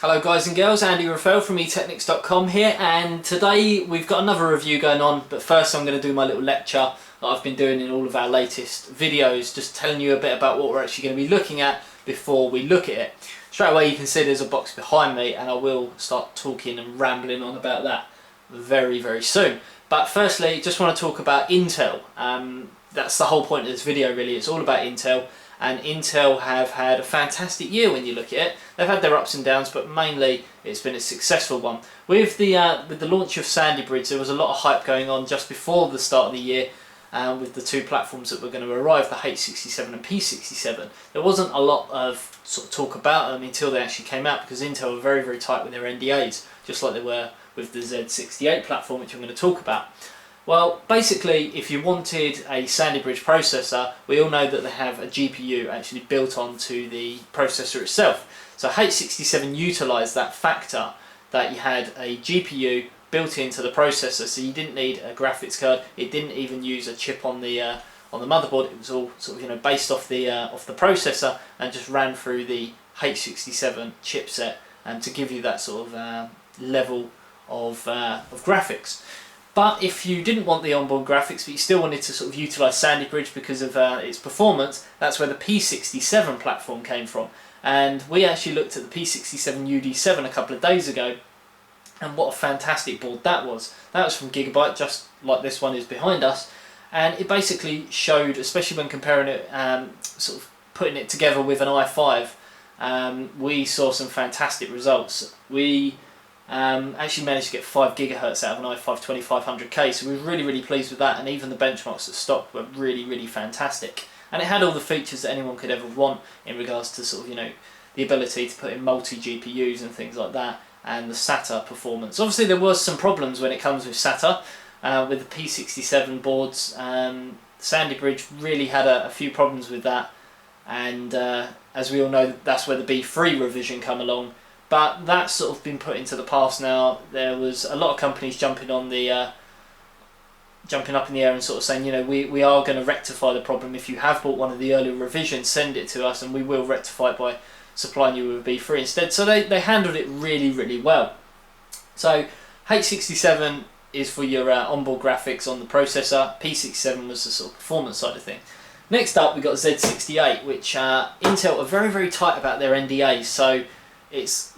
Hello guys and girls, Andy Raphael from etechnics.com here, and today we've got another review going on, but first I'm going to do my little lecture that I've been doing in all of our latest videos, just telling you a bit about what we're actually going to be looking at before we look at it. Straight away you can see there's a box behind me, and I will start talking and rambling on about that very soon. But firstly, just want to talk about Intel. That's the whole point of this video really, it's all about Intel. And Intel have had a fantastic year when you look at it. They've had their ups and downs, but mainly it's been a successful one. With the launch of Sandy Bridge, there was a lot of hype going on just before the start of the year with the two platforms that were going to arrive, the H67 and P67. There wasn't a lot of sort of talk about them until they actually came out, because Intel were very tight with their NDAs, just like they were with the Z68 platform, which I'm going to talk about. Well, basically, if you wanted a Sandy Bridge processor, we all know that they have a GPU actually built onto the processor itself. So H67 utilised that factor that you had a GPU built into the processor, so you didn't need a graphics card. It didn't even use a chip on the motherboard. It was all sort of based off the processor and just ran through the H67 chipset to give you that sort of level of graphics. But if you didn't want the onboard graphics, but you still wanted to sort of utilise Sandy Bridge because of its performance, that's where the P67 platform came from. And we actually looked at the P67 UD5 a couple of days ago, and what a fantastic board that was. That was from Gigabyte, just like this one is behind us, and it basically showed, especially when comparing it, sort of putting it together with an i5, we saw some fantastic results. We actually managed to get 5 GHz out of an i5 2500K, so we were really pleased with that, and even the benchmarks at stock were really fantastic. And it had all the features that anyone could ever want in regards to sort of the ability to put in multi GPUs and things like that, and the SATA performance. Obviously there was some problems when it comes with SATA with the P67 boards. Sandy Bridge really had a few problems with that, and as we all know, that's where the B3 revision come along. But that's sort of been put into the past now. There was a lot of companies jumping up in the air and sort of saying, we are going to rectify the problem. If you have bought one of the earlier revisions, send it to us and we will rectify it by supplying you with a B3 instead. So they handled it really well. So H67 is for your onboard graphics on the processor. P67 was the sort of performance side of things. Next up we've got Z68, which Intel are very tight about their NDAs. So it's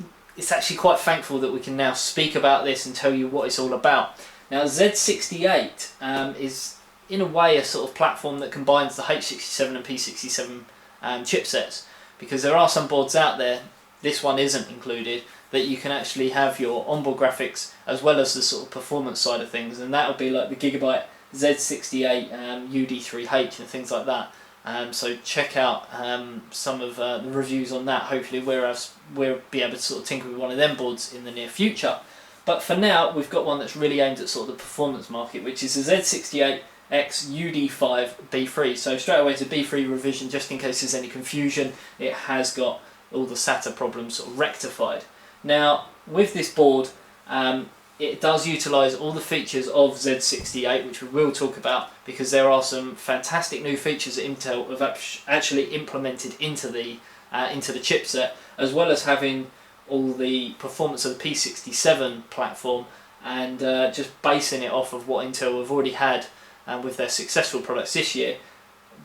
actually quite thankful that we can now speak about this and tell you what it's all about. Now Z68 is in a way a sort of platform that combines the H67 and P67 chipsets, because there are some boards out there, this one isn't included, that you can actually have your onboard graphics as well as the sort of performance side of things, and that would be like the Gigabyte Z68 UD5 and things like that. So check out some of the reviews on that. Hopefully we'll be able to sort of tinker with one of them boards in the near future. But for now we've got one that's really aimed at sort of the performance market, which is the Z68X UD5 B3. So straight away it's a B3 revision, just in case there's any confusion. It has got all the SATA problems sort of rectified. Now with this board, it does utilise all the features of Z68, which we will talk about, because there are some fantastic new features that Intel have actually implemented into the chipset, as well as having all the performance of the P67 platform, and just basing it off of what Intel have already had with their successful products this year.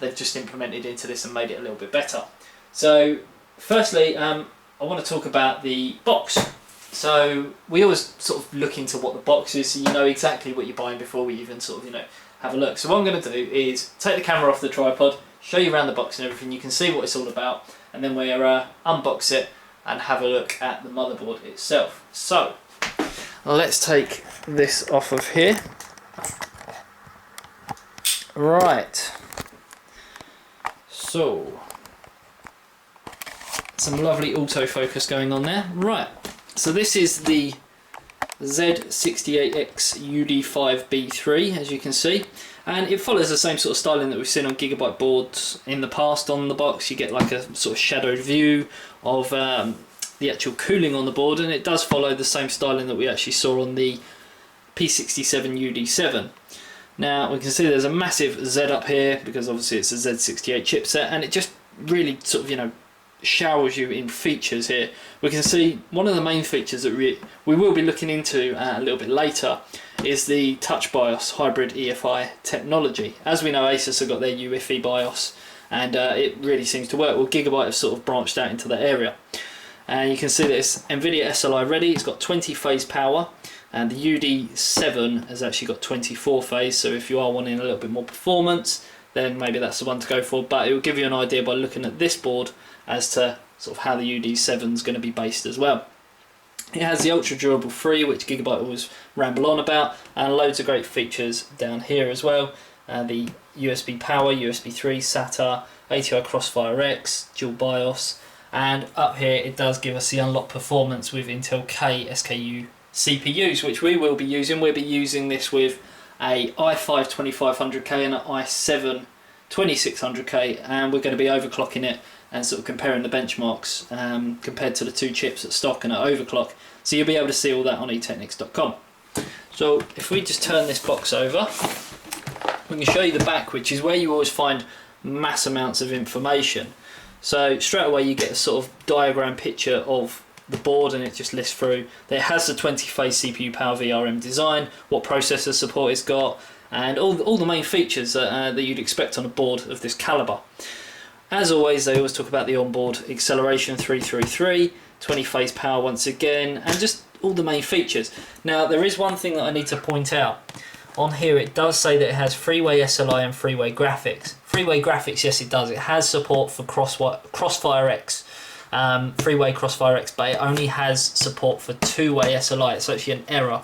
They've just implemented into this and made it a little bit better. So firstly, I want to talk about the box. So we always sort of look into what the box is, so you know exactly what you're buying before we even sort of have a look. So what I'm going to do is take the camera off the tripod, show you around the box and everything. You can see what it's all about, and then we'll unbox it and have a look at the motherboard itself. So let's take this off of here. Right. So some lovely autofocus going on there. Right. So this is the Z68X UD5 B3, as you can see, and it follows the same sort of styling that we've seen on Gigabyte boards in the past on the box. You get like a sort of shadowed view of the actual cooling on the board, and it does follow the same styling that we actually saw on the P67 UD7. Now we can see there's a massive Z up here because obviously it's a Z68 chipset, and it just really sort of showers you in features here. We can see one of the main features that we will be looking into a little bit later is the touch BIOS hybrid EFI technology. As we know, Asus have got their UEFI BIOS, and it really seems to work. Well, Gigabyte have sort of branched out into that area. And you can see that it's NVIDIA SLI ready. It's got 20 phase power, and the UD7 has actually got 24 phase, so if you are wanting a little bit more performance, then maybe that's the one to go for. But it will give you an idea by looking at this board as to sort of how the UD7 is going to be based as well. It has the ultra durable 3, which Gigabyte always ramble on about, and loads of great features down here as well. The USB power, USB 3, SATA, ATI Crossfire X, dual BIOS, and up here it does give us the unlocked performance with Intel K SKU CPUs, which we will be using. We'll be using this with a i5 2500K and an i7 2600K, and we're going to be overclocking it and sort of comparing the benchmarks compared to the two chips at stock and at overclock. So you'll be able to see all that on etechnics.com. So if we just turn this box over, we can show you the back, which is where you always find mass amounts of information. So straight away you get a sort of diagram picture of the board, and it just lists through. It has the 20 phase CPU power VRM design, what processor support it's got, and all the main features that you'd expect on a board of this caliber. As always, they always talk about the onboard acceleration 333, 20 phase power once again, and just all the main features. Now there is one thing that I need to point out. On here it does say that it has three-way SLI and three-way graphics. Three-way graphics, yes it does. It has support for Crossfire X, three-way Crossfire X, but it only has support for two-way SLI. It's actually an error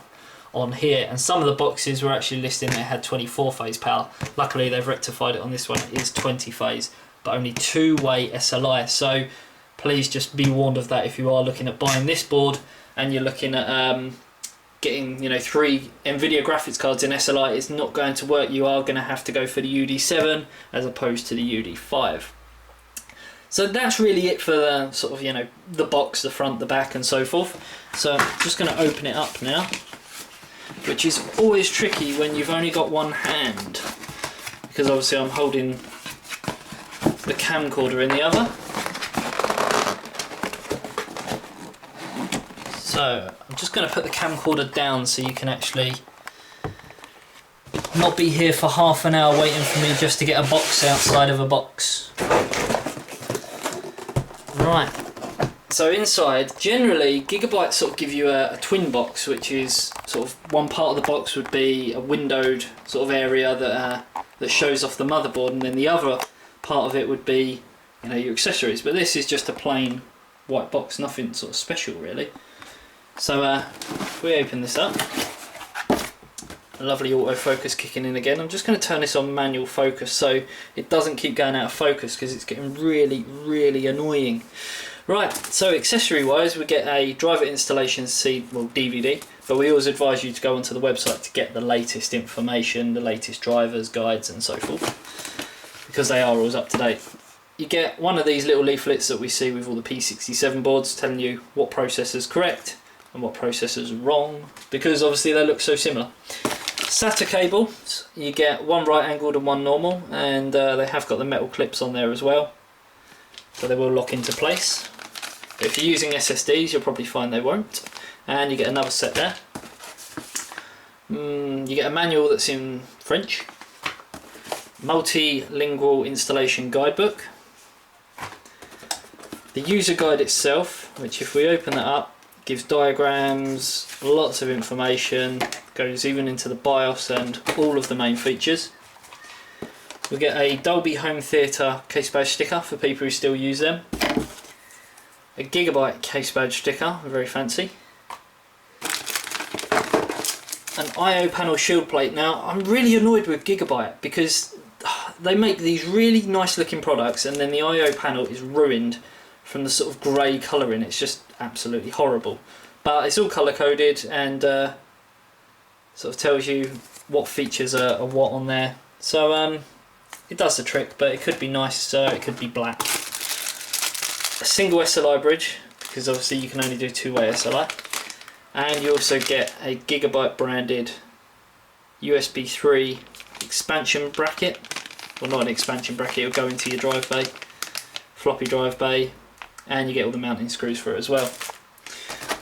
on here, and some of the boxes were actually listing that it had 24 phase power. Luckily they've rectified it on this one. It is 20 phase, but only two-way SLI. So please just be warned of that if you are looking at buying this board and you're looking at getting 3 NVIDIA graphics cards in SLI. It's not going to work. You are going to have to go for the UD7 as opposed to the UD5. So that's really it for the sort of the box, the front, the back, and so forth. So I'm just going to open it up now, which is always tricky when you've only got one hand, because obviously I'm holding the camcorder in the other. So I'm just going to put the camcorder down so you can actually not be here for half an hour waiting for me just to get a box outside of a box. Right, so inside, generally Gigabyte sort of give you a twin box, which is sort of one part of the box would be a windowed sort of area that shows off the motherboard, and then the other part of it would be your accessories. But this is just a plain white box, nothing sort of special really. So if we open this up, a lovely autofocus kicking in again. I'm just going to turn this on manual focus so it doesn't keep going out of focus, because it's getting really annoying. Right, so accessory wise we get a driver installation DVD, but we always advise you to go onto the website to get the latest information, the latest drivers, guides and so forth, because they are always up to date. You get one of these little leaflets that we see with all the P67 boards telling you what processor's correct and what processor's wrong, because obviously they look so similar. SATA cables, you get one right angled and one normal, and they have got the metal clips on there as well, so they will lock into place. But if you're using SSDs you'll probably find they won't. And you get another set there. You get a manual that's in French, multilingual installation guidebook, the user guide itself, which if we open that up gives diagrams, lots of information, goes even into the BIOS and all of the main features. We get a Dolby Home Theatre case badge sticker for people who still use them, a Gigabyte case badge sticker, very fancy, an I/O panel shield plate. Now I'm really annoyed with Gigabyte because they make these really nice looking products and then the I/O panel is ruined from the sort of grey colouring. It's just absolutely horrible, but it's all colour coded and sort of tells you what features are what on there, so it does the trick. But it could be nice, it could be black. A single SLI bridge, because obviously you can only do two-way SLI, and you also get a Gigabyte branded USB 3 expansion bracket, well not an expansion bracket, it'll go into your drive bay, floppy drive bay, and you get all the mounting screws for it as well.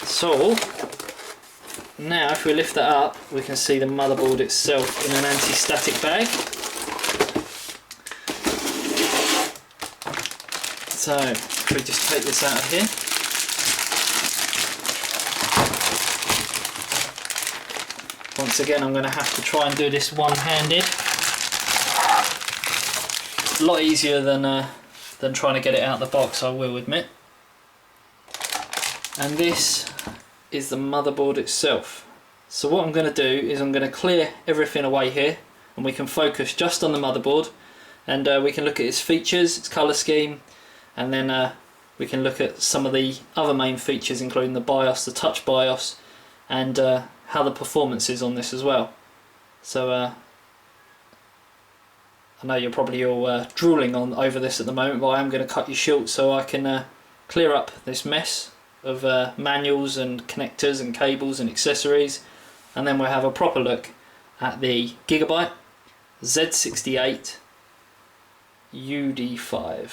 So now if we lift that up, we can see the motherboard itself in an anti-static bag. So if we just take this out of here, once again I'm going to have to try and do this one-handed. A lot easier than trying to get it out of the box, I will admit. And this is the motherboard itself. So what I'm going to do is I'm going to clear everything away here, and we can focus just on the motherboard, and we can look at its features, its colour scheme, and then we can look at some of the other main features, including the BIOS, the touch BIOS, and how the performance is on this as well. So I know you're probably all drooling over this at the moment, but I am going to cut you short so I can clear up this mess of manuals and connectors and cables and accessories, and then we'll have a proper look at the Gigabyte Z68X UD5.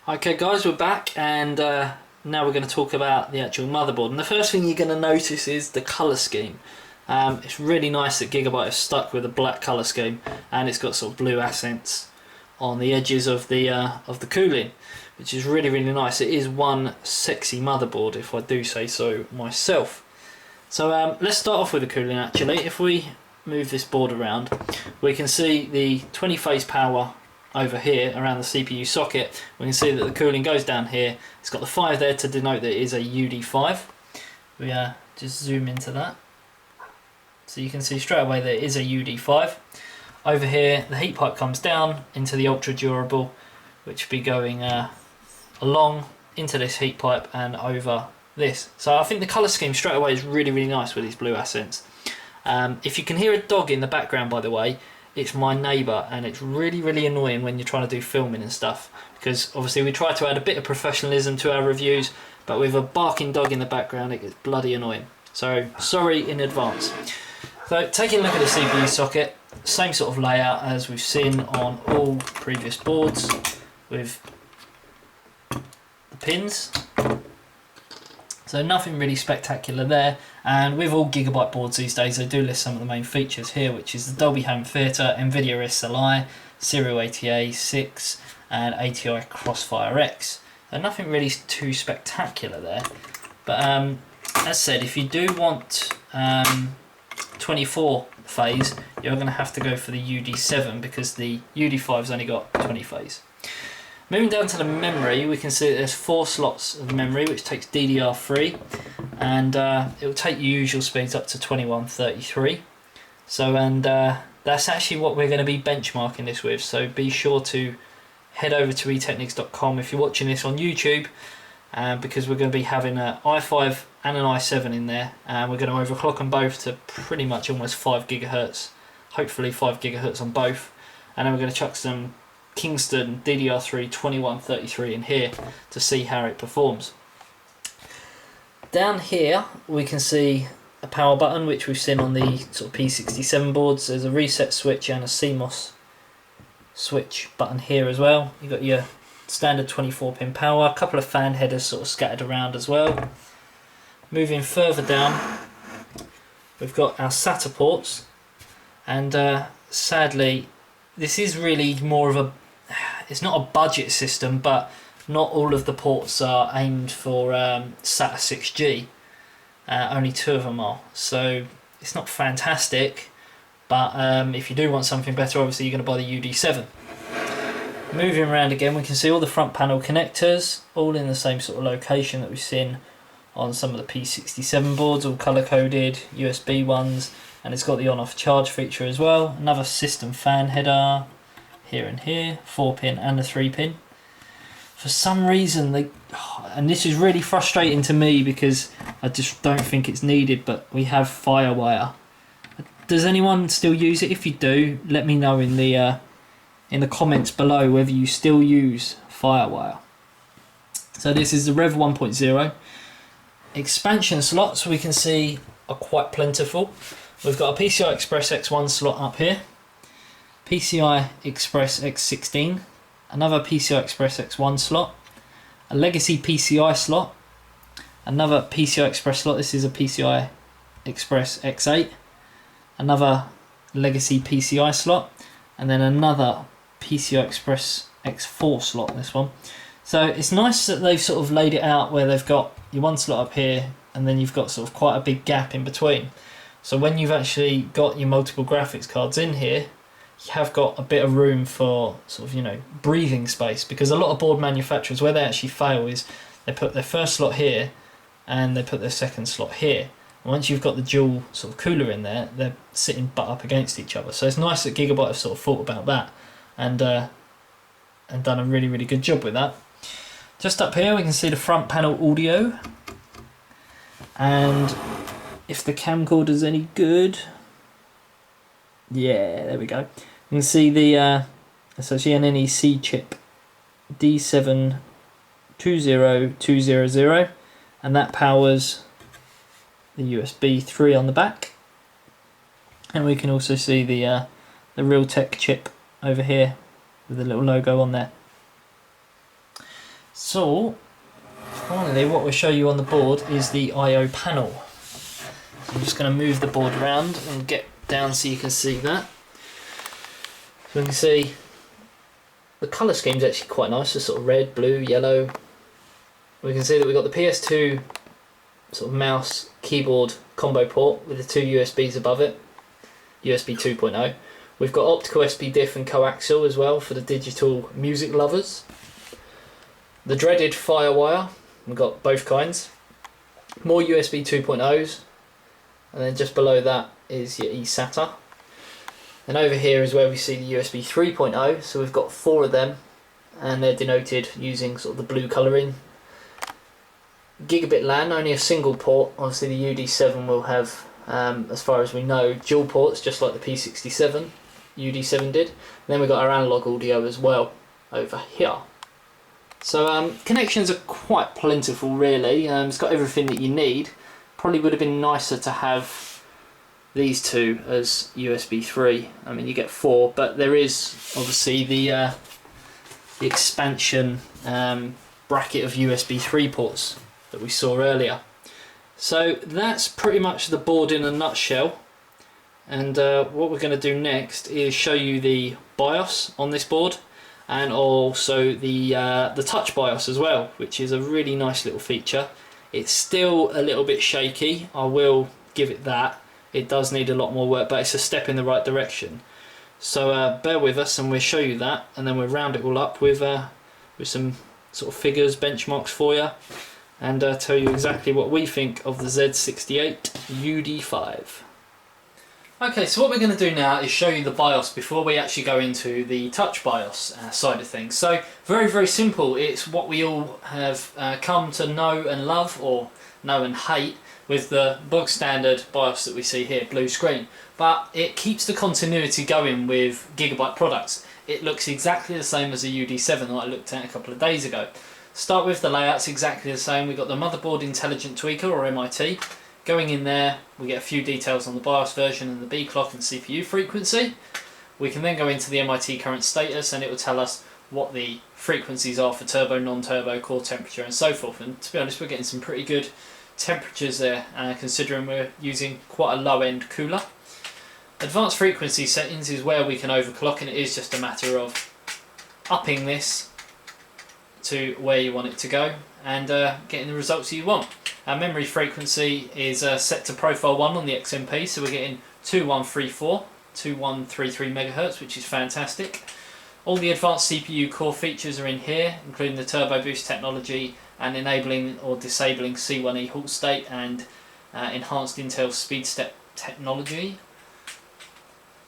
Okay guys, we're back, and now we're going to talk about the actual motherboard, and the first thing you're going to notice is the colour scheme. It's really nice that Gigabyte has stuck with a black colour scheme, and it's got sort of blue accents on the edges of the cooling, which is really, really nice. It is one sexy motherboard, if I do say so myself. So let's start off with the cooling actually. If we move this board around, we can see the 20 phase power over here around the CPU socket. We can see that the cooling goes down here. It's got the 5 there to denote that it is a UD5. We just zoom into that. So you can see straight away that it is a UD5. Over here the heat pipe comes down into the ultra durable, which will be going along into this heat pipe and over this. So I think the colour scheme straight away is really, really nice with these blue accents. If you can hear a dog in the background, by the way, it's my neighbour, and it's really, really annoying when you're trying to do filming and stuff, because obviously we try to add a bit of professionalism to our reviews, but with a barking dog in the background it gets bloody annoying. So sorry in advance. So taking a look at the CPU socket, same sort of layout as we've seen on all previous boards, with the pins. So nothing really spectacular there, and with all Gigabyte boards these days they do list some of the main features here, which is the Dolby Home Theatre, NVIDIA SLI, Serial ATA 6 and ATI Crossfire X. So nothing really too spectacular there, but as said, if you do want 24 phase, you're going to have to go for the UD7 because the UD5's only got 20 phase. Moving down to the memory, we can see that there's 4 slots of memory, which takes DDR3, and it will take your usual speeds up to 2133. So, and that's actually what we're going to be benchmarking this with. So be sure to head over to etechnics.com if you're watching this on YouTube, because we're going to be having an i5 and an i7 in there, and we're going to overclock them both to pretty much almost 5 GHz, hopefully 5 GHz on both, and then we're going to chuck some Kingston DDR3 2133 in here to see how it performs. Down here we can see a power button, which we've seen on the sort of P67 boards. There's a reset switch and a CMOS switch button here as well. You've got your standard 24 pin power, a couple of fan headers sort of scattered around as well. Moving further down, we've got our SATA ports, and sadly this is really more of a, it's not a budget system, but not all of the ports are aimed for SATA 6G. Only 2 of them are, so it's not fantastic, but if you do want something better, obviously you're going to buy the UD7. Moving around again, we can see all the front panel connectors, all in the same sort of location that we've seen on some of the P67 boards, all colour coded, USB ones, and it's got the on-off charge feature as well. Another system fan header here and here, 4-pin and a 3-pin. For some reason, and this is really frustrating to me because I just don't think it's needed, but we have Firewire. Does anyone still use it? If you do, let me know in the comments below whether you still use Firewire. So this is the Rev 1.0. Expansion slots we can see are quite plentiful. We've got a PCI Express X1 slot up here, PCI Express X16, another PCI Express X1 slot, a legacy PCI slot, another PCI Express slot. This is a PCI Express X8, another legacy PCI slot, and then another PCI Express X4 slot, this one. So it's nice that they've sort of laid it out where they've got your one slot up here and then you've got sort of quite a big gap in between. So when you've actually got your multiple graphics cards in here, you have got a bit of room for sort of, you know, breathing space, because a lot of board manufacturers, where they actually fail is they put their first slot here and they put their second slot here. And once you've got the dual sort of cooler in there, they're sitting butt up against each other. So it's nice that Gigabyte have sort of thought about that and done a really, really good job with that. Just up here we can see the front panel audio, and if the camcorder's any good, yeah, there we go. You can see the it's actually an NEC chip D720200, and that powers the USB 3 on the back. And we can also see the Realtek chip over here with the little logo on there. So finally, what we'll show you on the board is the I/O panel. So I'm just going to move the board around and get down so you can see that. So we can see the colour scheme is actually quite nice, so sort of red, blue, yellow. We can see that we've got the PS2 sort of mouse keyboard combo port with the two USBs above it, USB 2.0. We've got optical SPDIF and coaxial as well for the digital music lovers. The dreaded Firewire, we've got both kinds. More USB 2.0s, and then just below that is your eSATA. And over here is where we see the USB 3.0, so we've got 4 of them, and they're denoted using sort of the blue colouring. Gigabit LAN, only a single port. Obviously the UD7 will have, as far as we know, dual ports, just like the P67 UD7 did. And then we've got our analog audio as well over here. So connections are quite plentiful really. It's got everything that you need. Probably would have been nicer to have these two as USB 3. I mean, you get 4, but there is obviously the expansion bracket of USB 3 ports that we saw earlier. So that's pretty much the board in a nutshell. And what we're going to do next is show you the BIOS on this board, and also the touch BIOS as well, which is a really nice little feature. It's still a little bit shaky, I will give it that. It does need a lot more work, but it's a step in the right direction. So bear with us and we'll show you that, and then we'll round it all up with some sort of figures, benchmarks for you, and tell you exactly what we think of the Z68 UD5. Okay, so what we're going to do now is show you the BIOS before we actually go into the touch BIOS side of things. So very, very simple. It's what we all have come to know and love, or know and hate, with the bog standard BIOS that we see here, blue screen. But it keeps the continuity going with Gigabyte products. It looks exactly the same as the UD7 that I looked at a couple of days ago. Start with the layout's exactly the same. We've got the Motherboard Intelligent Tweaker, or MIT. Going in there, we get a few details on the BIOS version and the B clock and CPU frequency. We can then go into the MIT current status, and it will tell us what the frequencies are for turbo, non-turbo, core temperature and so forth. And to be honest, we're getting some pretty good temperatures there, considering we're using quite a low-end cooler. Advanced frequency settings is where we can overclock, and it is just a matter of upping this to where you want it to go and getting the results you want. Our memory frequency is set to profile 1 on the XMP, so we're getting 2133 MHz, which is fantastic. All the advanced CPU core features are in here, including the turbo boost technology and enabling or disabling C1E halt state and enhanced Intel speed step technology.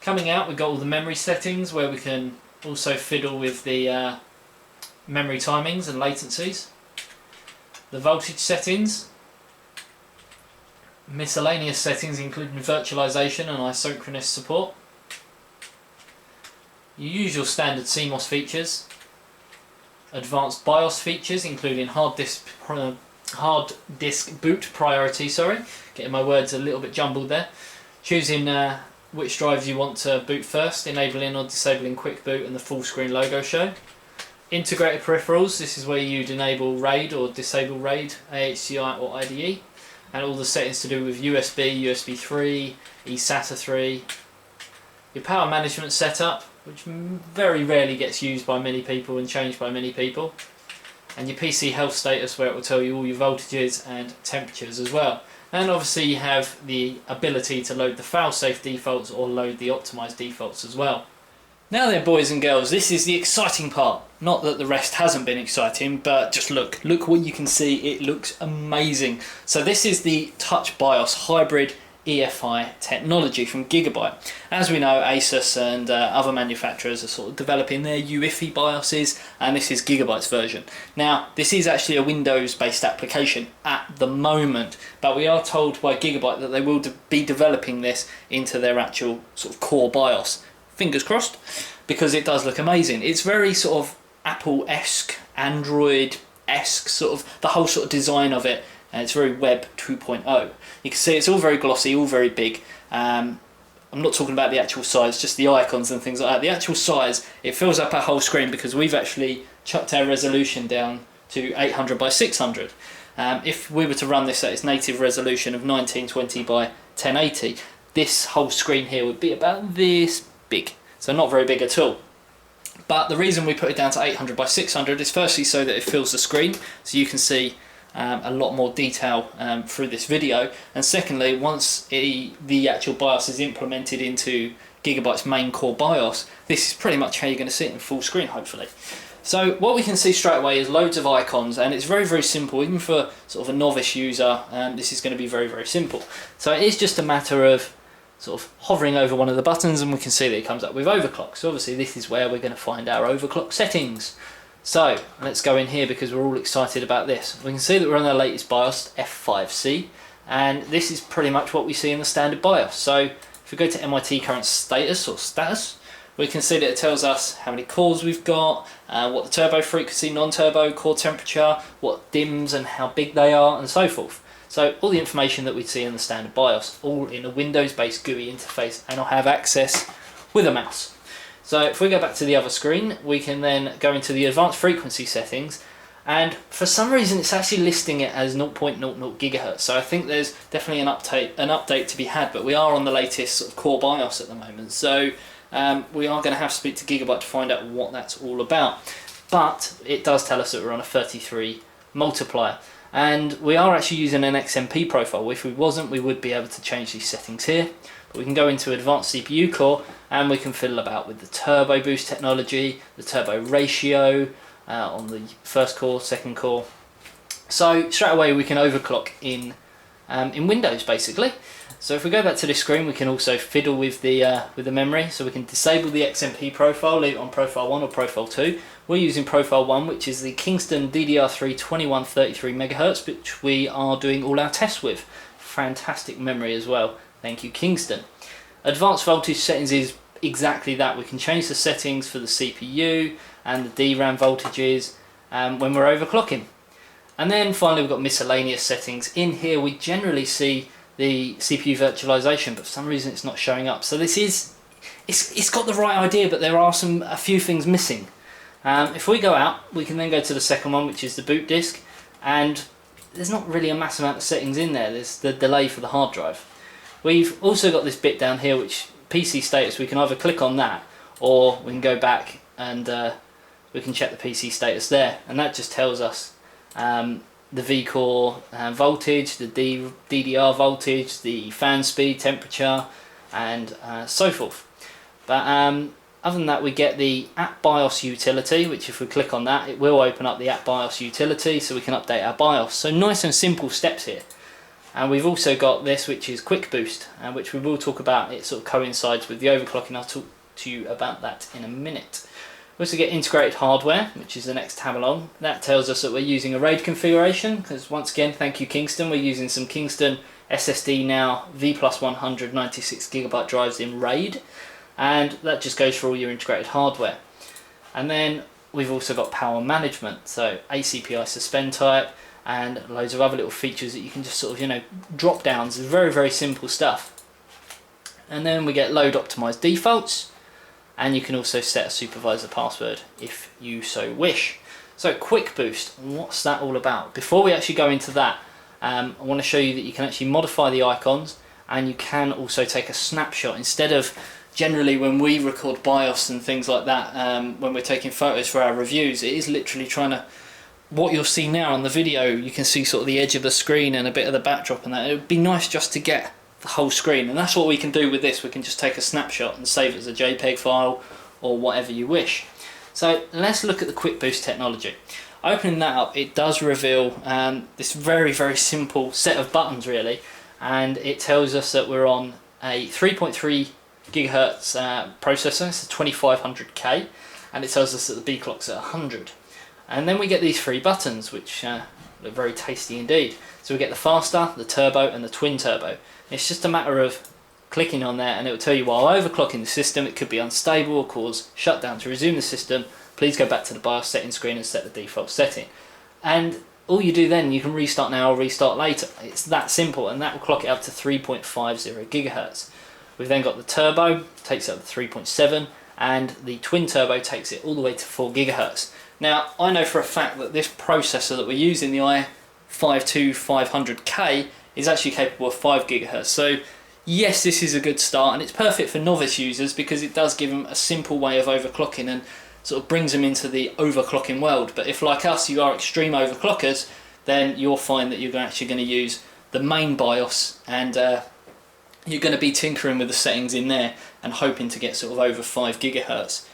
Coming out, we've got all the memory settings where we can also fiddle with the memory timings and latencies. The voltage settings, miscellaneous settings including virtualization and isochronous support, your usual standard CMOS features, advanced BIOS features including hard disk boot priority, getting my words a little bit jumbled there, choosing which drives you want to boot first, enabling or disabling quick boot and the full screen logo show. Integrated peripherals, this is where you'd enable RAID or disable RAID, AHCI or IDE, and all the settings to do with USB, USB 3, eSATA 3. Your power management setup, which very rarely gets used by many people and changed by many people. And your PC health status, where it will tell you all your voltages and temperatures as well. And obviously you have the ability to load the fail-safe defaults or load the optimized defaults as well. Now then, boys and girls, this is the exciting part. Not that the rest hasn't been exciting, but just look what you can see. It looks amazing. So this is the Touch BIOS hybrid EFI technology from Gigabyte. As we know, Asus and other manufacturers are sort of developing their UEFI BIOSes, and this is Gigabyte's version. Now, this is actually a Windows-based application at the moment, but we are told by Gigabyte that they will be developing this into their actual sort of core BIOS. Fingers crossed, because it does look amazing. It's very sort of Apple-esque, Android-esque, sort of the whole sort of design of it, and it's very Web 2.0. You can see it's all very glossy, all very big. I'm not talking about the actual size, just the icons and things like that. The actual size, it fills up our whole screen because we've actually chucked our resolution down to 800 by 600. If we were to run this at its native resolution of 1920 by 1080, this whole screen here would be about this big, so not very big at all. But the reason we put it down to 800 by 600 is firstly so that it fills the screen, so you can see a lot more detail through this video, and secondly, once the actual BIOS is implemented into Gigabyte's main core BIOS, this is pretty much how you're going to see it in full screen, hopefully. So what we can see straight away is loads of icons, and it's very, very simple. Even for sort of a novice user, this is going to be very, very simple. So it is just a matter of sort of hovering over one of the buttons, and we can see that it comes up with overclock. So obviously this is where we're going to find our overclock settings. So let's go in here because we're all excited about this. We can see that we're on the latest BIOS, F5C, and this is pretty much what we see in the standard BIOS. So if we go to MIT current status, we can see that it tells us how many cores we've got, what the turbo frequency, non-turbo, core temperature, what DIMMs and how big they are, and so forth. So all the information that we'd see in the standard BIOS, all in a Windows-based GUI interface, and I'll have access with a mouse. So if we go back to the other screen, we can then go into the advanced frequency settings, and for some reason it's actually listing it as 0.00 gigahertz. So I think there's definitely an update to be had, but we are on the latest sort of core BIOS at the moment. So we are going to have to speak to Gigabyte to find out what that's all about. But it does tell us that we're on a 33 multiplier. And we are actually using an XMP profile. If we wasn't, we would be able to change these settings here. But we can go into advanced CPU core, and we can fiddle about with the turbo boost technology, the turbo ratio on the first core, second core. So straight away we can overclock in Windows basically. So if we go back to this screen, we can also fiddle with the memory. So we can disable the XMP profile, leave it on profile 1 or profile 2. We're using profile 1, which is the Kingston DDR3 2133 MHz, which we are doing all our tests with. Fantastic memory as well. Thank you, Kingston. Advanced voltage settings is exactly that. We can change the settings for the CPU and the DRAM voltages when we're overclocking. And then finally we've got miscellaneous settings. In here we generally see the CPU virtualization, but for some reason it's not showing up. So this is, it's got the right idea, but there are a few things missing. If we go out, we can then go to the second one, which is the boot disk, and there's not really a massive amount of settings in there. There's the delay for the hard drive. We've also got this bit down here, which PC status. We can either click on that, or we can go back and we can check the PC status there, and that just tells us the vCore voltage, the DDR voltage, the fan speed, temperature, and so forth. But other than that, we get the App BIOS utility, which if we click on that, it will open up the App BIOS utility, so we can update our BIOS. So nice and simple steps here. And we've also got this, which is Quick Boost, which we will talk about. It sort of coincides with the overclocking. I'll talk to you about that in a minute. We also get integrated hardware, which is the next tab along. That tells us that we're using a RAID configuration, because once again, thank you Kingston, we're using some Kingston SSD now V+100 96GB drives in RAID, and that just goes for all your integrated hardware. And then we've also got power management, so ACPI suspend type, and loads of other little features that you can just sort of, drop downs. It's very, very simple stuff. And then we get load optimized defaults, and you can also set a supervisor password if you so wish. So quick boost, what's that all about? Before we actually go into that, I want to show you that you can actually modify the icons, and you can also take a snapshot instead of generally when we record BIOS and things like that, when we're taking photos for our reviews. It is literally trying to, what you'll see now on the video, you can see sort of the edge of the screen and a bit of the backdrop and that. It would be nice just to get the whole screen, and that's what we can do with this. We can just take a snapshot and save it as a JPEG file or whatever you wish. So let's look at the quick boost technology. Opening that up, it does reveal this very simple set of buttons really, and it tells us that we're on a 3.3 gigahertz processor. It's a 2500K, and it tells us that the B clock's at 100. And then we get these three buttons, which look very tasty indeed. So we get the faster, the turbo, and the twin turbo. And it's just a matter of clicking on there, and it will tell you while overclocking the system it could be unstable or cause shutdown. To resume the system, please go back to the BIOS settings screen and set the default setting. And all you do then, you can restart now or restart later. It's that simple, and that will clock it up to 3.50 gigahertz. We've then got the turbo, takes it up to 3.7, and the twin turbo takes it all the way to 4 gigahertz. Now, I know for a fact that this processor that we're using, the i5-2500K, is actually capable of 5 gigahertz. So yes, this is a good start, and it's perfect for novice users because it does give them a simple way of overclocking and sort of brings them into the overclocking world. But if, like us, you are extreme overclockers, then you'll find that you're actually going to use the main BIOS, and you're going to be tinkering with the settings in there and hoping to get sort of over 5 gigahertz,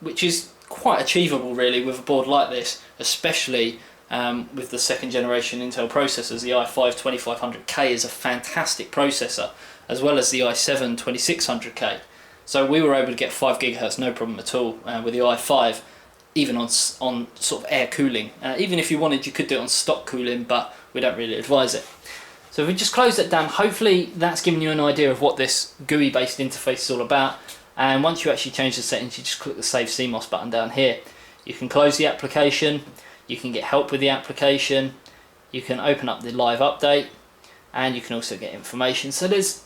which is quite achievable really with a board like this, especially with the second generation Intel processors. The i5-2500K is a fantastic processor, as well as the i7-2600K. So we were able to get 5 gigahertz no problem at all with the i5, even on sort of air cooling. Even if you wanted, you could do it on stock cooling, but we don't really advise it. So if we just close that down, hopefully that's given you an idea of what this GUI based interface is all about. And once you actually change the settings, you just click the Save CMOS button down here. You can close the application, you can get help with the application, you can open up the live update, and you can also get information. So there's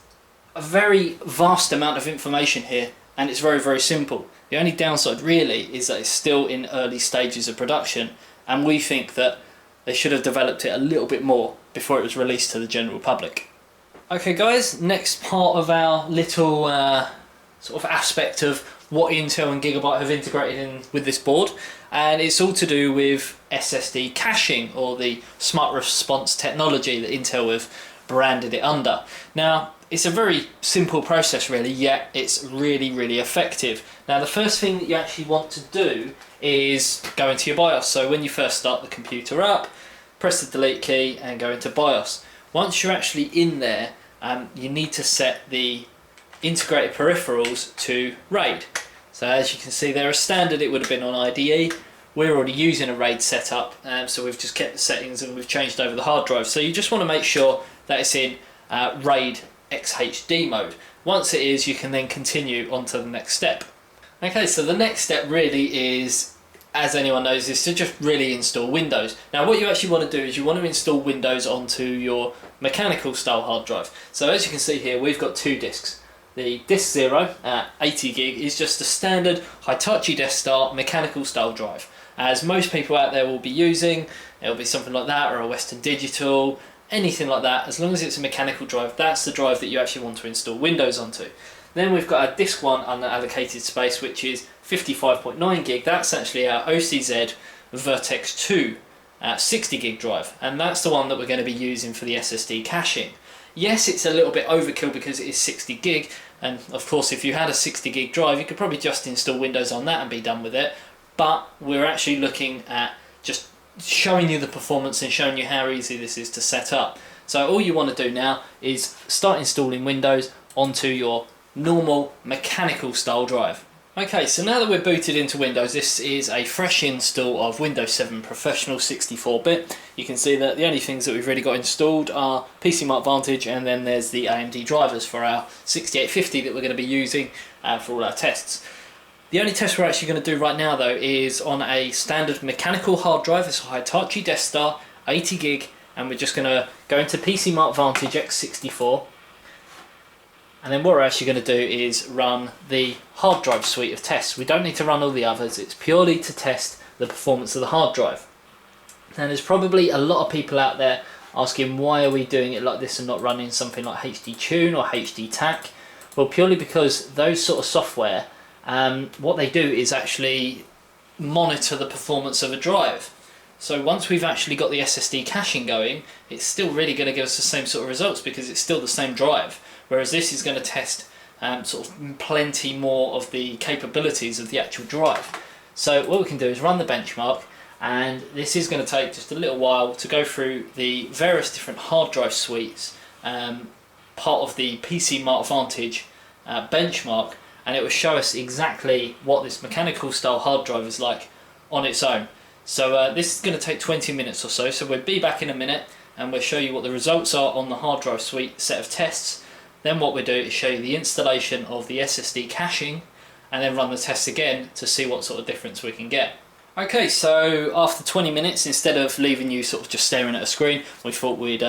a very vast amount of information here, and it's very simple. The only downside really is that it's still in early stages of production, and we think that they should have developed it a little bit more before it was released to the general public. Okay guys, next part of our little sort of aspect of what Intel and Gigabyte have integrated in with this board, and it's all to do with SSD caching, or the smart response technology that Intel have branded it under. Now, it's a very simple process really, yet it's really effective. Now, the first thing that you actually want to do is go into your BIOS. So when you first start the computer up, press the delete key and go into BIOS. Once you're actually in there, you need to set the integrated peripherals to RAID. So as you can see there, as standard it would have been on IDE. We're already using a RAID setup, so we've just kept the settings and we've changed over the hard drive. So you just want to make sure that it's in RAID XHD mode. Once it is, you can then continue on to the next step. Okay, so the next step really is, as anyone knows, is to just really install Windows. Now what you actually want to do is you want to install Windows onto your mechanical style hard drive. So as you can see here, we've got two disks. The disk 0 at 80 gig is just a standard Hitachi Desktop mechanical style drive. As most people out there will be using, it'll be something like that, or a Western Digital, anything like that. As long as it's a mechanical drive, that's the drive that you actually want to install Windows onto. Then we've got our disk 1 unallocated space, which is 55.9 gig. That's actually our OCZ Vertex 2 60 gig drive, and that's the one that we're going to be using for the SSD caching. Yes, it's a little bit overkill because it is 60 gig, and of course if you had a 60 gig drive you could probably just install Windows on that and be done with it, but we're actually looking at just showing you the performance and showing you how easy this is to set up. So all you want to do now is start installing Windows onto your normal mechanical style drive. Okay, so now that we're booted into Windows, this is a fresh install of Windows 7 Professional 64-bit. You can see that the only things that we've really got installed are PCMark Vantage, and then there's the AMD drivers for our 6850 that we're going to be using for all our tests. The only test we're actually going to do right now though is on a standard mechanical hard drive. It's a Hitachi Desktop 80 gig, and we're just going to go into PCMark Vantage X64. And then what we're actually going to do is run the hard drive suite of tests. We don't need to run all the others, it's purely to test the performance of the hard drive. Now there's probably a lot of people out there asking why are we doing it like this and not running something like HD Tune or HD TAC. Well, purely because those sort of software, what they do is actually monitor the performance of a drive. So once we've actually got the SSD caching going, it's still really going to give us the same sort of results because it's still the same drive. Whereas this is going to test sort of plenty more of the capabilities of the actual drive. So what we can do is run the benchmark, and this is going to take just a little while to go through the various different hard drive suites, part of the PC Mark Vantage benchmark, and it will show us exactly what this mechanical style hard drive is like on its own. So this is going to take 20 minutes or so, so we'll be back in a minute and we'll show you what the results are on the hard drive suite set of tests. Then what we'll do is show you the installation of the SSD caching and then run the tests again to see what sort of difference we can get. Okay, so after 20 minutes, instead of leaving you sort of just staring at a screen, we thought we'd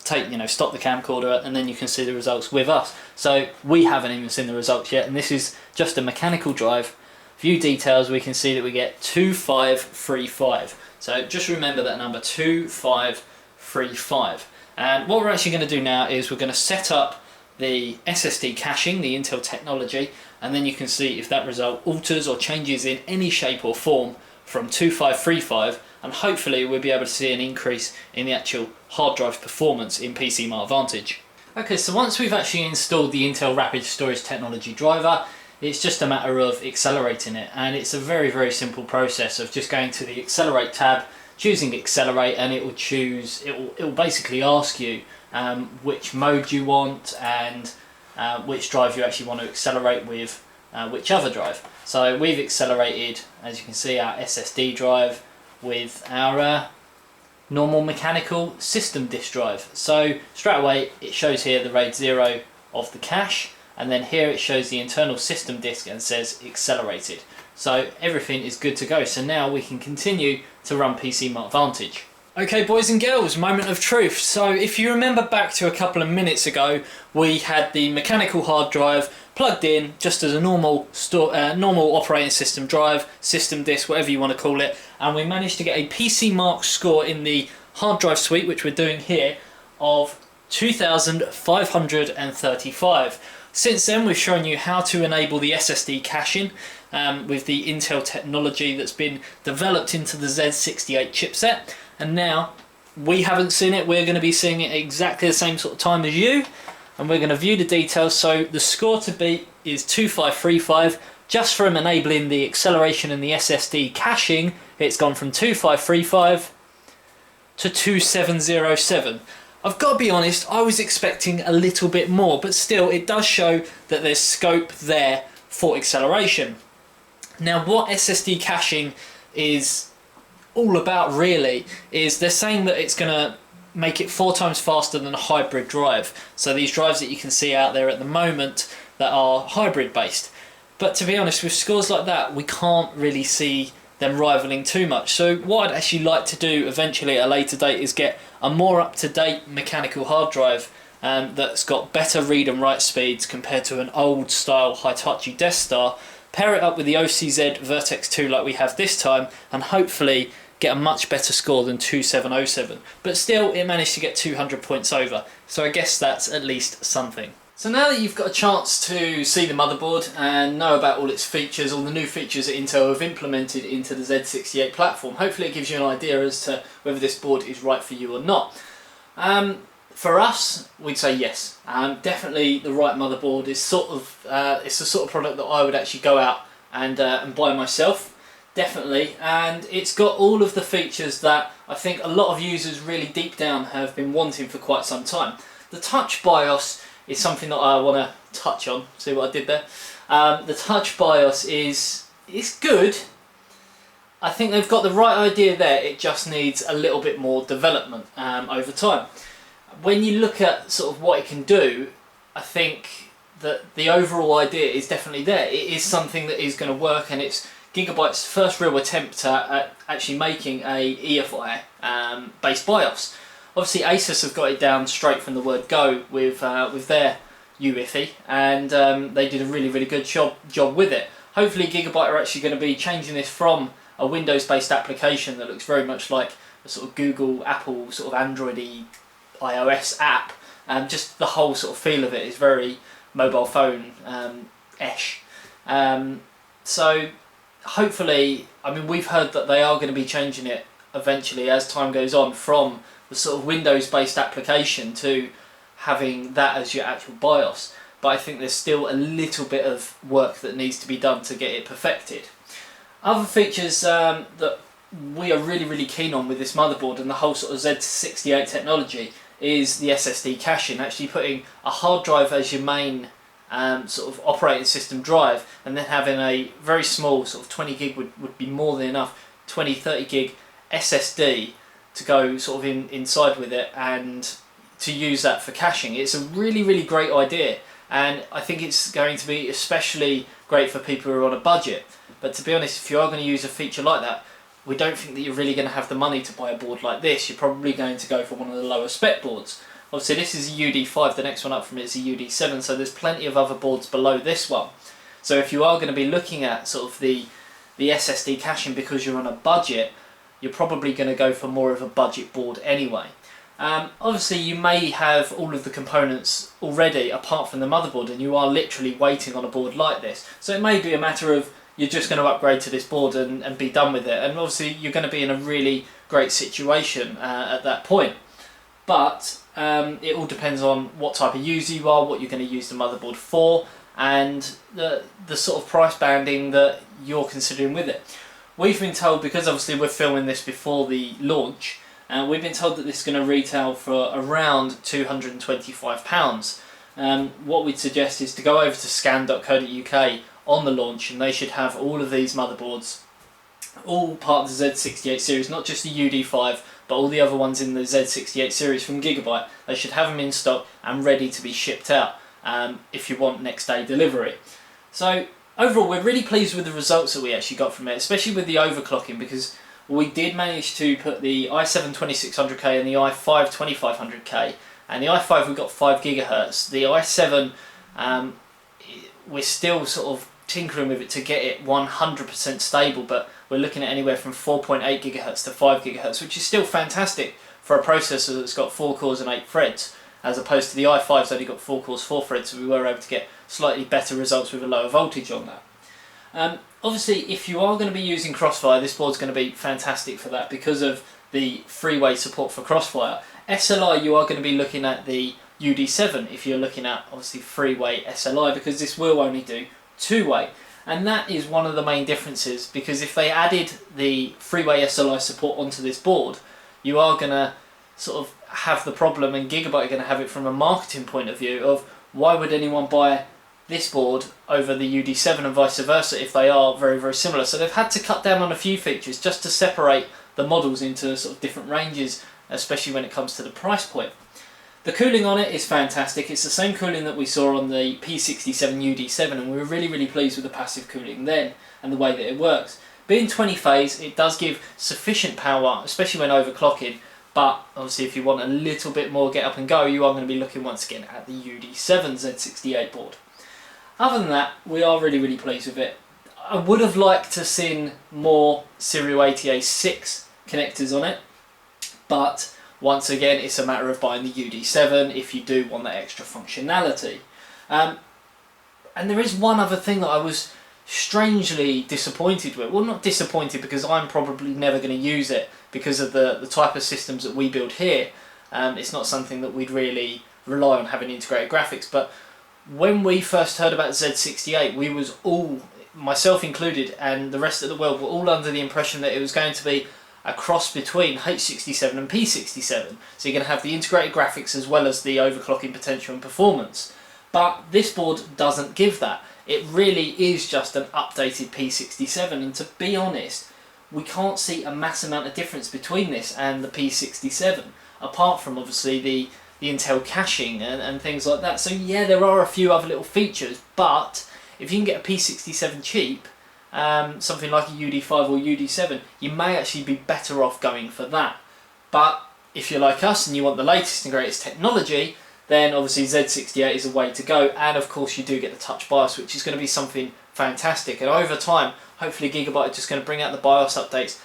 take, stop the camcorder and then you can see the results with us. So we haven't even seen the results yet, and this is just a mechanical drive. View details, we can see that we get 2535. So just remember that number, 2535. And what we're actually going to do now is we're going to set up the SSD caching, the Intel technology, and then you can see if that result alters or changes in any shape or form from 2535, and hopefully we'll be able to see an increase in the actual hard drive performance in PC Mark Vantage. Okay, so once we've actually installed the Intel Rapid Storage Technology driver, it's just a matter of accelerating it, and it's a very, very simple process of just going to the Accelerate tab, choosing Accelerate, and it will basically ask you which mode you want and which drive you actually want to accelerate with which other drive. So we've accelerated, as you can see, our SSD drive with our normal mechanical system disk drive. So straight away it shows here the RAID 0 of the cache, and then here it shows the internal system disk and says accelerated. So everything is good to go. So now we can continue to run PC Mark Vantage. Okay, boys and girls, moment of truth. So if you remember back to a couple of minutes ago, we had the mechanical hard drive plugged in just as a normal operating system drive, system disk, whatever you want to call it, and we managed to get a PC Mark score in the hard drive suite, which we're doing here, of 2535. Since then, we've shown you how to enable the SSD caching with the Intel technology that's been developed into the Z68 chipset. And now, we haven't seen it, we're going to be seeing it exactly the same sort of time as you. And we're going to view the details. So the score to beat is 2535. Just from enabling the acceleration and the SSD caching, it's gone from 2535 to 2707. I've got to be honest, I was expecting a little bit more, but still it does show that there's scope there for acceleration. Now what SSD caching is all about really is they're saying that it's going to make it 4 times faster than a hybrid drive. So these drives that you can see out there at the moment that are hybrid based. But to be honest, with scores like that, we can't really see them rivaling too much. So what I'd actually like to do eventually at a later date is get a more up-to-date mechanical hard drive that's got better read and write speeds compared to an old style Hitachi Death Star, pair it up with the OCZ Vertex 2 like we have this time, and hopefully get a much better score than 2707. But still, it managed to get 200 points over, so I guess that's at least something. So now that you've got a chance to see the motherboard and know about all its features, all the new features that Intel have implemented into the Z68 platform, hopefully it gives you an idea as to whether this board is right for you or not. For us, we'd say yes. Definitely the right motherboard is it's the sort of product that I would actually go out and buy myself, definitely. And it's got all of the features that I think a lot of users really deep down have been wanting for quite some time. The touch BIOS is something that I want to touch on. See what I did there? The touch BIOS is good. I think they've got the right idea there. It just needs a little bit more development over time. When you look at sort of what it can do, I think that the overall idea is definitely there. It is something that is going to work, and it's Gigabyte's first real attempt at actually making a EFI based BIOS. Obviously Asus have got it down straight from the word go with their UEFI, and they did a really good job with it. Hopefully Gigabyte are actually going to be changing this from a Windows-based application that looks very much like a sort of Google, Apple, sort of Android-y iOS app. Just the whole sort of feel of it is very mobile phone-ish. So hopefully, I mean, we've heard that they are going to be changing it eventually as time goes on from the sort of Windows-based application to having that as your actual BIOS. But I think there's still a little bit of work that needs to be done to get it perfected. Other features that we are really keen on with this motherboard and the whole sort of Z68 technology is the SSD caching, actually putting a hard drive as your main sort of operating system drive, and then having a very small sort of 20 gig would be more than enough, 20-30 gig SSD to go sort of inside with it and to use that for caching. It's a really great idea, and I think it's going to be especially great for people who are on a budget. But to be honest, if you are going to use a feature like that, we don't think that you're really going to have the money to buy a board like this. You're probably going to go for one of the lower spec boards. Obviously this is a UD5, the next one up from it is a UD7, so there's plenty of other boards below this one. So if you are going to be looking at sort of the SSD caching because you're on a budget, you're probably going to go for more of a budget board anyway. Obviously you may have all of the components already apart from the motherboard, and you are literally waiting on a board like this. So it may be a matter of you're just going to upgrade to this board and be done with it, and obviously you're going to be in a really great situation at that point. But it all depends on what type of user you are, what you're going to use the motherboard for, and the sort of price banding that you're considering with it. We've been told, because obviously we're filming this before the launch, we've been told that this is going to retail for around £225. What we'd suggest is to go over to scan.co.uk on the launch, and they should have all of these motherboards, all part of the Z68 series, not just the UD5, but all the other ones in the Z68 series from Gigabyte. They should have them in stock and ready to be shipped out if you want next day delivery. So overall, we're really pleased with the results that we actually got from it, especially with the overclocking, because we did manage to put the i7 2600K and the i5 2500K, and the i5 we got 5 GHz. The i7 we're still sort of tinkering with it to get it 100% stable, but we're looking at anywhere from 4.8 GHz to 5 GHz, which is still fantastic for a processor that's got 4 cores and 8 threads, as opposed to the i5's only got 4 cores, 4 threads, so we were able to get slightly better results with a lower voltage on that. Obviously, if you are going to be using Crossfire, this board's going to be fantastic for that because of the three-way support for Crossfire. SLI, you are going to be looking at the UD7 if you're looking at obviously three-way SLI, because this will only do two-way, and that is one of the main differences, because if they added the three-way SLI support onto this board, you are going to sort of have the problem, and Gigabyte are going to have it from a marketing point of view, of why would anyone buy this board over the UD7 and vice versa if they are very similar. So they've had to cut down on a few features just to separate the models into sort of different ranges, especially when it comes to the price point. The cooling on it is fantastic. It's the same cooling that we saw on the P67 UD7, and we were really pleased with the passive cooling then and the way that it works. Being 20 phase, it does give sufficient power, especially when overclocking, but obviously if you want a little bit more get up and go, you are going to be looking once again at the UD7 Z68 board. Other than that, we are really pleased with it. I would have liked to have seen more Serial ATA6 connectors on it, but once again, it's a matter of buying the UD7 if you do want that extra functionality. And there is one other thing that I was strangely disappointed with. Well, not disappointed, because I'm probably never going to use it because of the type of systems that we build here. It's not something that we'd really rely on having integrated graphics. But when we first heard about Z68, we was all, myself included, and the rest of the world were all under the impression that it was going to be a cross between H67 and P67. So you're going to have the integrated graphics as well as the overclocking potential and performance. But this board doesn't give that. It really is just an updated P67, and to be honest, we can't see a mass amount of difference between this and the P67, apart from obviously the Intel caching and things like that. So yeah, there are a few other little features, but if you can get a P67 cheap, something like a UD5 or UD7, you may actually be better off going for that. But if you're like us and you want the latest and greatest technology, then obviously Z68 is a way to go, and of course you do get the touch BIOS, which is going to be something fantastic. And over time, hopefully Gigabyte are just going to bring out the BIOS updates,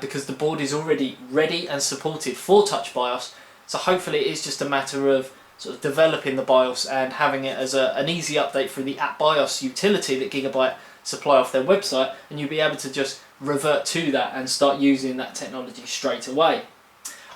because the board is already ready and supported for touch BIOS, so hopefully it is just a matter of sort of developing the BIOS and having it as an easy update through the app BIOS utility that Gigabyte supply off their website, and you'll be able to just revert to that and start using that technology straight away.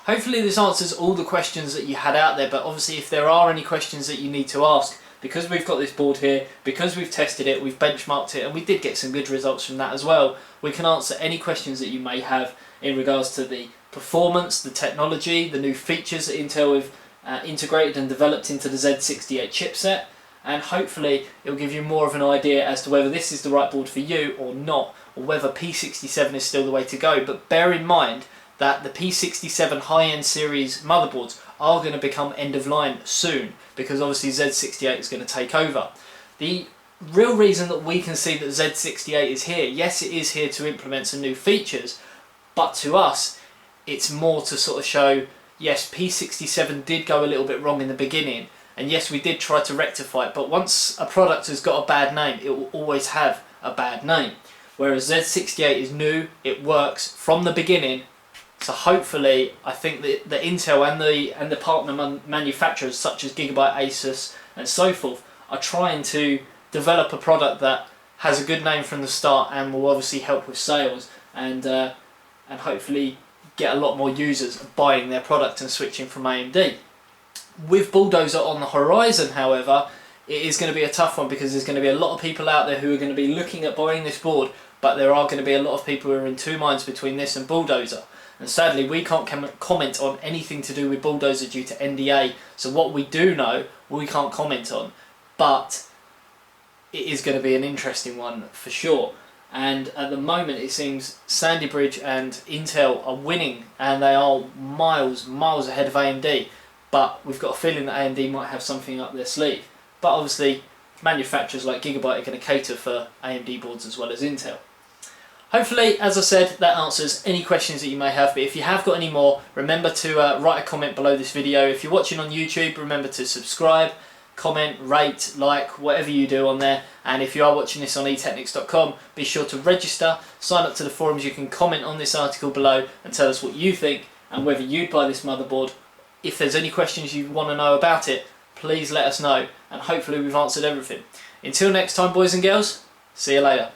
Hopefully this answers all the questions that you had out there, but obviously if there are any questions that you need to ask, because we've got this board here, because we've tested it, we've benchmarked it, and we did get some good results from that as well, we can answer any questions that you may have in regards to the performance, the technology, the new features that Intel have integrated and developed into the Z68 chipset, and hopefully it will give you more of an idea as to whether this is the right board for you or not, or whether P67 is still the way to go. But bear in mind that the P67 high-end series motherboards are going to become end of line soon, because obviously Z68 is going to take over. The real reason that we can see that Z68 is here, yes, it is here to implement some new features, but to us it's more to sort of show, yes, P67 did go a little bit wrong in the beginning, and yes, we did try to rectify it, but once a product has got a bad name, it will always have a bad name. Whereas Z68 is new, it works from the beginning. So hopefully, I think that the Intel and the partner manufacturers such as Gigabyte, Asus and so forth are trying to develop a product that has a good name from the start and will obviously help with sales, and hopefully get a lot more users buying their product and switching from AMD. With Bulldozer on the horizon, however, it is going to be a tough one, because there's going to be a lot of people out there who are going to be looking at buying this board, but there are going to be a lot of people who are in two minds between this and Bulldozer. And sadly, we can't comment on anything to do with Bulldozer due to NDA, so what we do know, we can't comment on. But it is going to be an interesting one for sure. And at the moment, it seems Sandy Bridge and Intel are winning, and they are miles ahead of AMD. But we've got a feeling that AMD might have something up their sleeve. But obviously, manufacturers like Gigabyte are going to cater for AMD boards as well as Intel. Hopefully, as I said, that answers any questions that you may have, but if you have got any more, remember to write a comment below this video. If you're watching on YouTube, remember to subscribe, comment, rate, like, whatever you do on there. And if you are watching this on etechnics.com, be sure to register, sign up to the forums. You can comment on this article below and tell us what you think and whether you'd buy this motherboard. If there's any questions you want to know about it, please let us know, and hopefully we've answered everything. Until next time, boys and girls, see you later.